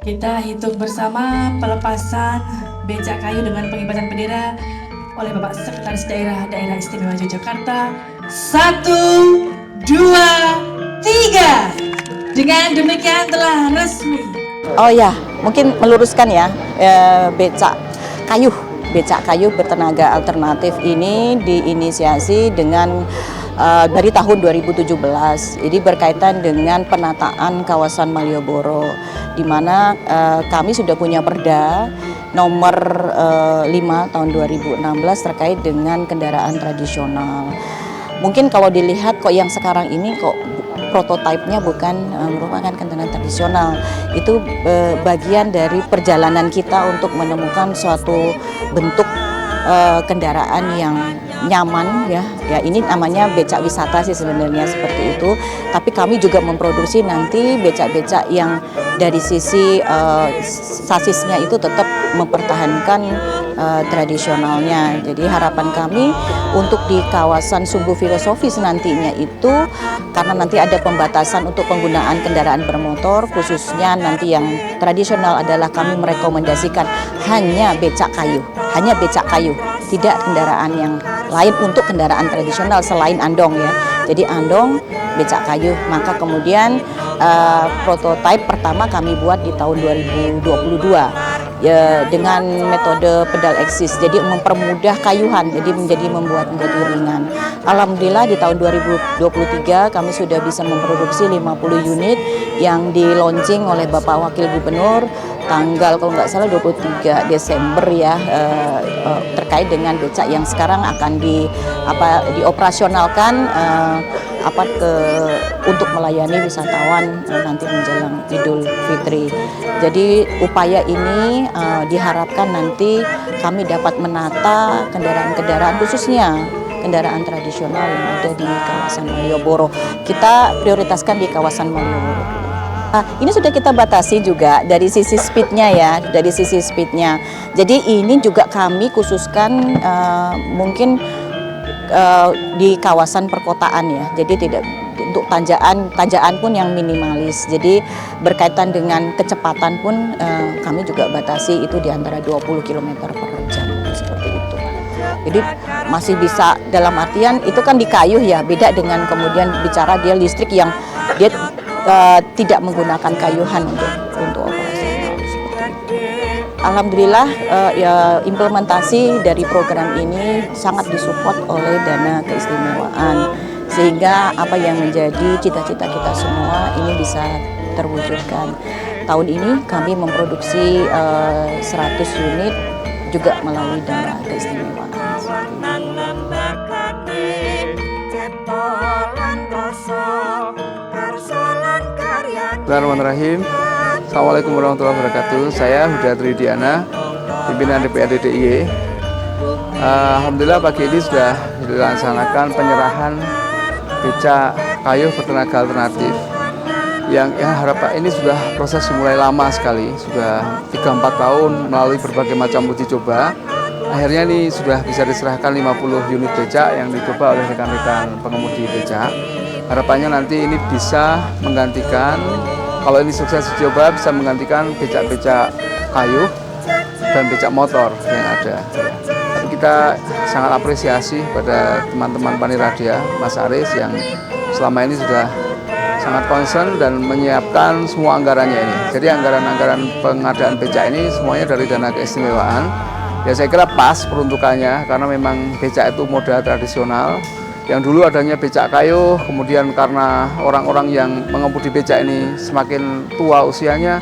Kita hitung bersama pelepasan becak kayu dengan pengibaran bendera oleh Bapak Sekretaris Daerah Istimewa Yogyakarta. 1, 2, 3. Dengan demikian telah resmi. Oh ya, mungkin meluruskan ya, becak kayu bertenaga alternatif ini diinisiasi dengan dari tahun 2017. Ini berkaitan dengan penataan kawasan Malioboro, di mana kami sudah punya perda nomor 5 tahun 2016 terkait dengan kendaraan tradisional. Mungkin kalau dilihat kok yang sekarang ini kok prototipenya bukan merupakan kendaraan tradisional. Itu bagian dari perjalanan kita untuk menemukan suatu bentuk kendaraan yang nyaman ya ini namanya becak wisata sih sebenarnya seperti itu, tapi kami juga memproduksi nanti becak-becak yang dari sisi sasisnya itu tetap mempertahankan tradisionalnya. Jadi harapan kami untuk di kawasan Sumbu Filosofis nantinya itu, karena nanti ada pembatasan untuk penggunaan kendaraan bermotor, khususnya nanti yang tradisional adalah kami merekomendasikan hanya becak kayu, tidak kendaraan yang lain untuk kendaraan tradisional selain andong ya. Jadi andong, becak kayu. Maka kemudian prototipe pertama kami buat di tahun 2022 ya, dengan metode pedal eksis. Jadi mempermudah kayuhan, jadi membuat menjadi ringan. Alhamdulillah di tahun 2023 kami sudah bisa memproduksi 50 unit yang di launching oleh Bapak Wakil Gubernur tanggal kalau nggak salah 23 Desember ya, terkait dengan becak yang sekarang akan dioperasionalkan untuk melayani wisatawan nanti menjelang Idul Fitri. Jadi upaya ini diharapkan nanti kami dapat menata kendaraan-kendaraan khususnya kendaraan tradisional yang ada di kawasan Malioboro. Kita prioritaskan di kawasan Malioboro. Ini sudah kita batasi juga dari sisi speednya ya, Jadi ini juga kami khususkan mungkin di kawasan perkotaan ya. Jadi tidak untuk tanjakan pun yang minimalis. Jadi berkaitan dengan kecepatan pun kami juga batasi itu di antara 20 km per jam seperti itu. Jadi masih bisa, dalam artian itu kan di kayu ya, beda dengan kemudian bicara dia listrik yang dia tidak menggunakan kayuhan untuk operasional seperti itu. Alhamdulillah ya, implementasi dari program ini sangat disupport oleh dana keistimewaan, sehingga apa yang menjadi cita-cita kita semua ini bisa terwujudkan. Tahun ini kami memproduksi 100 unit juga melalui dana keistimewaan. Bismillahirrahmanirrahim. Assalamualaikum warahmatullahi wabarakatuh. Saya Huda Tridiana, pimpinan DPRD DIY. Alhamdulillah pagi ini sudah dilaksanakan penyerahan becak kayu bertenaga alternatif. Yang harapan ini sudah proses mulai lama sekali, sudah 3-4 tahun melalui berbagai macam uji coba. Akhirnya ini sudah bisa diserahkan 50 unit becak yang dicoba oleh rekan-rekan pengemudi becak. Harapannya nanti ini bisa menggantikan, kalau ini sukses dicoba, bisa menggantikan becak-becak kayu dan becak motor yang ada. Kita sangat apresiasi pada teman-teman Paniradia, Mas Aris yang selama ini sudah sangat concern dan menyiapkan semua anggarannya ini. Jadi anggaran-anggaran pengadaan becak ini semuanya dari dana keistimewaan. Ya saya kira pas peruntukannya, karena memang becak itu moda tradisional. Yang dulu adanya becak kayu, kemudian karena orang-orang yang mengemudi becak ini semakin tua usianya,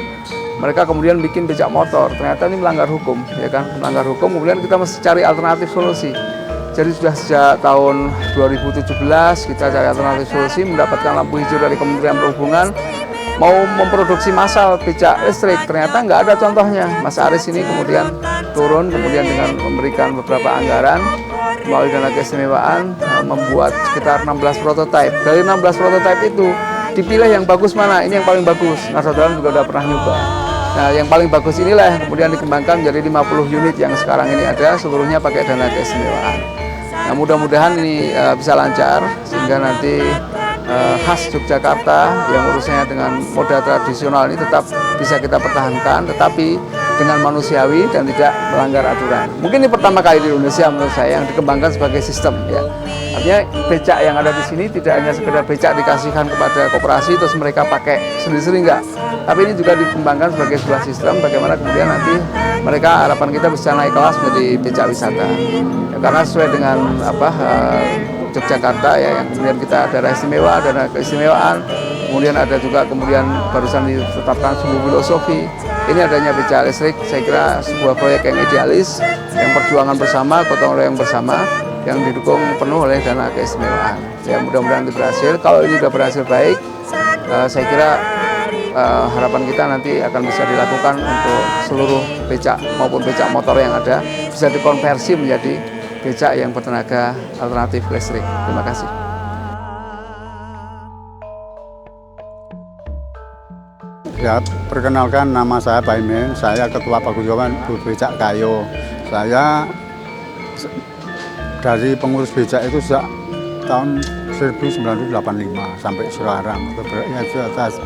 mereka kemudian bikin becak motor. Ternyata ini melanggar hukum, ya kan? Melanggar hukum, kemudian kita mesti cari alternatif solusi. Jadi sudah sejak tahun 2017 kita cari alternatif solusi, mendapatkan lampu hijau dari Kementerian Perhubungan, mau memproduksi massal becak listrik. Ternyata nggak ada contohnya. Mas Aris ini kemudian turun, kemudian dengan memberikan beberapa anggaran melalui dana keistimewaan, membuat sekitar 16 prototipe. Dari 16 prototipe itu dipilih yang bagus mana, ini yang paling bagus. Nah, saudara juga sudah pernah nyoba. Nah, yang paling bagus inilah yang kemudian dikembangkan menjadi 50 unit yang sekarang ini ada, seluruhnya pakai dana keistimewaan. Nah, mudah-mudahan ini bisa lancar, sehingga nanti khas Yogyakarta yang urusannya dengan moda tradisional ini tetap bisa kita pertahankan, tetapi dengan manusiawi dan tidak melanggar aturan. Mungkin ini pertama kali di Indonesia menurut saya yang dikembangkan sebagai sistem ya. Artinya becak yang ada di sini tidak hanya sekedar becak dikasihkan kepada koperasi terus mereka pakai sendiri-sendiri enggak. Tapi ini juga dikembangkan sebagai sebuah sistem bagaimana kemudian nanti mereka harapan kita bisa naik kelas menjadi becak wisata. Ya, karena sesuai dengan Yogyakarta ya yang kemudian kita ada istimewa, ada keistimewaan, kemudian ada juga kemudian barusan ditetapkan sumbu filosofi. Ini adanya becak listrik, saya kira sebuah proyek yang idealis, yang perjuangan bersama, gotong royong bersama, yang didukung penuh oleh dana keistimewaan. Ya mudah-mudahan itu berhasil. Kalau ini sudah berhasil baik, saya kira harapan kita nanti akan bisa dilakukan untuk seluruh becak maupun becak motor yang ada bisa dikonversi menjadi becak yang bertenaga alternatif listrik. Terima kasih. Ya, perkenalkan nama saya Pak Imin, saya Ketua Paguyuban Becak Kayu. Saya dari pengurus becak itu sejak tahun 1985 sampai sekarang.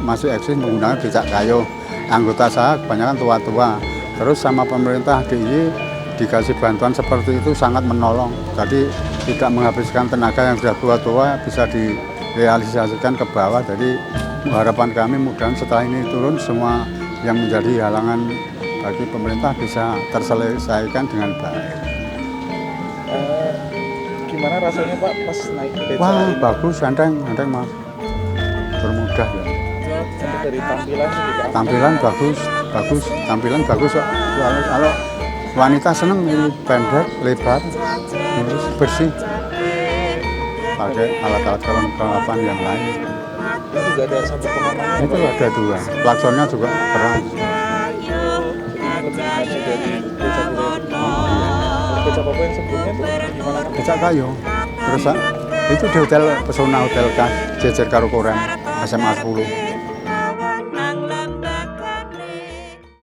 Masih eksis menggunakan becak kayu. Anggota saya kebanyakan tua-tua. Terus sama pemerintah DIY dikasih bantuan seperti itu sangat menolong. Jadi tidak menghabiskan tenaga yang sudah tua-tua, bisa direalisasikan ke bawah. Jadi harapan kami mudah-mudahan setelah ini turun semua yang menjadi halangan bagi pemerintah bisa terselesaikan dengan baik. Gimana rasanya Pak pas naik beca? Wah, bagus, enteng Mas. Bermudah ya. Untuk dari tampilan juga. Tampilan bagus. Kalau wanita seneng ini pendek, lebar, terus bersih. Pakai alat-alat kelengkapan yang lain. Ini juga ada satu pengamannya. Itu ada 2. Klaksonnya juga keras. Lebih maju dari beca kita. Beca Papa yang sebelumnya itu gimana? Becak kayu. Terus itu di hotel Pesona Hotel Kas, jejer karo Korem SMA 10.